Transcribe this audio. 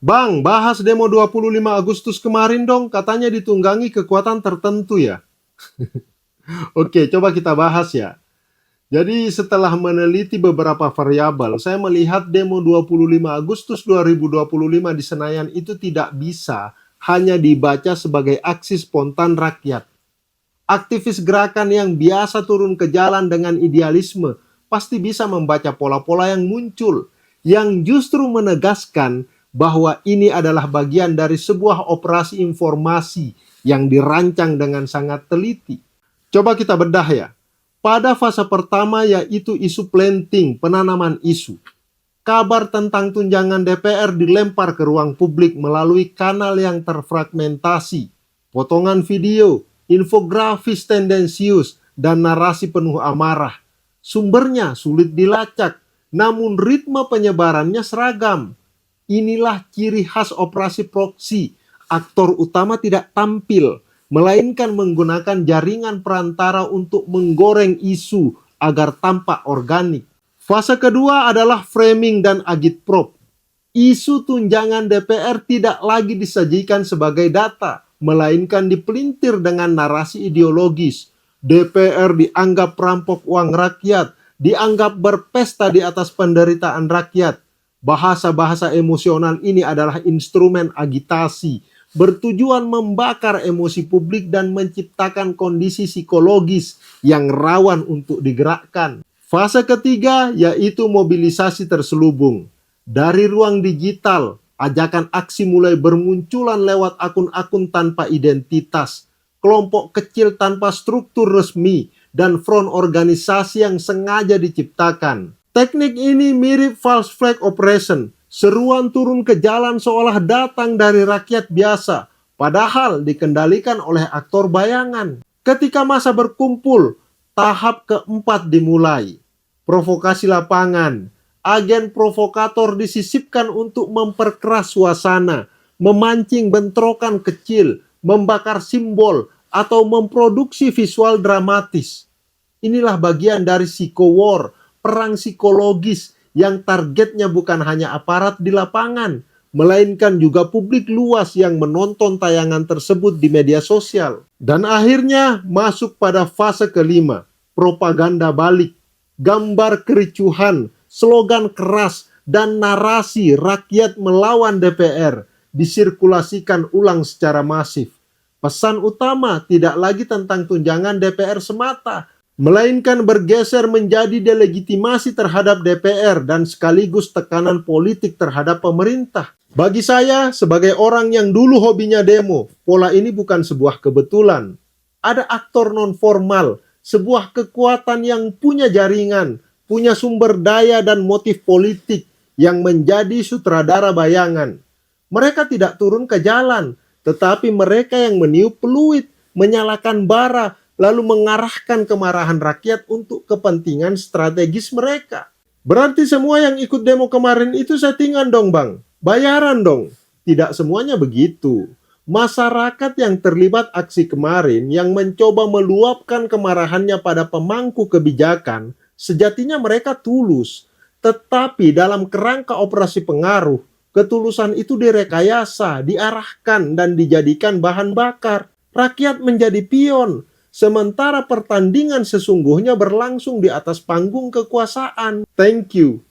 Bang, bahas demo 25 Agustus kemarin dong, katanya ditunggangi kekuatan tertentu ya. Oke, coba kita bahas ya. Jadi setelah meneliti beberapa variabel, saya melihat demo 25 Agustus 2025 di Senayan itu tidak bisa hanya dibaca sebagai aksi spontan rakyat. Aktivis gerakan yang biasa turun ke jalan dengan idealisme pasti bisa membaca pola-pola yang muncul, yang justru menegaskan bahwa ini adalah bagian dari sebuah operasi informasi yang dirancang dengan sangat teliti. Coba kita bedah ya. Pada fase pertama yaitu isu planting, penanaman isu. Kabar tentang tunjangan DPR dilempar ke ruang publik melalui kanal yang terfragmentasi. Potongan video, infografis tendensius, dan narasi penuh amarah. Sumbernya sulit dilacak, namun ritme penyebarannya seragam. Inilah ciri khas operasi proksi. Aktor utama tidak tampil, melainkan menggunakan jaringan perantara untuk menggoreng isu agar tampak organik. Fase kedua adalah framing dan agitprop. Isu tunjangan DPR tidak lagi disajikan sebagai data, melainkan dipelintir dengan narasi ideologis. DPR dianggap perampok uang rakyat, dianggap berpesta di atas penderitaan rakyat. Bahasa-bahasa emosional ini adalah instrumen agitasi, bertujuan membakar emosi publik dan menciptakan kondisi psikologis yang rawan untuk digerakkan. Fase ketiga yaitu mobilisasi terselubung. Dari ruang digital, ajakan aksi mulai bermunculan lewat akun-akun tanpa identitas, kelompok kecil tanpa struktur resmi, dan front organisasi yang sengaja diciptakan. Teknik ini mirip false flag operation, seruan turun ke jalan seolah datang dari rakyat biasa, padahal dikendalikan oleh aktor bayangan. Ketika massa berkumpul, tahap keempat dimulai. Provokasi lapangan. Agen provokator disisipkan untuk memperkeras suasana, memancing bentrokan kecil, membakar simbol, atau memproduksi visual dramatis. Inilah bagian dari psycho-war, perang psikologis yang targetnya bukan hanya aparat di lapangan, melainkan juga publik luas yang menonton tayangan tersebut di media sosial. Dan akhirnya masuk pada fase kelima, propaganda balik. Gambar kericuhan, slogan keras, dan narasi rakyat melawan DPR disirkulasikan ulang secara masif. Pesan utama tidak lagi tentang tunjangan DPR semata, melainkan bergeser menjadi delegitimasi terhadap DPR dan sekaligus tekanan politik terhadap pemerintah. Bagi saya, sebagai orang yang dulu hobinya demo, pola ini bukan sebuah kebetulan. Ada aktor non-formal, sebuah kekuatan yang punya jaringan, punya sumber daya dan motif politik yang menjadi sutradara bayangan. Mereka tidak turun ke jalan, tetapi mereka yang meniup peluit, menyalakan bara, lalu mengarahkan kemarahan rakyat untuk kepentingan strategis mereka. Berarti semua yang ikut demo kemarin itu settingan dong bang, bayaran dong. Tidak semuanya begitu. Masyarakat yang terlibat aksi kemarin yang mencoba meluapkan kemarahannya pada pemangku kebijakan, sejatinya mereka tulus. Tetapi dalam kerangka operasi pengaruh, ketulusan itu direkayasa, diarahkan, dan dijadikan bahan bakar. Rakyat menjadi pion, sementara pertandingan sesungguhnya berlangsung di atas panggung kekuasaan. Thank you.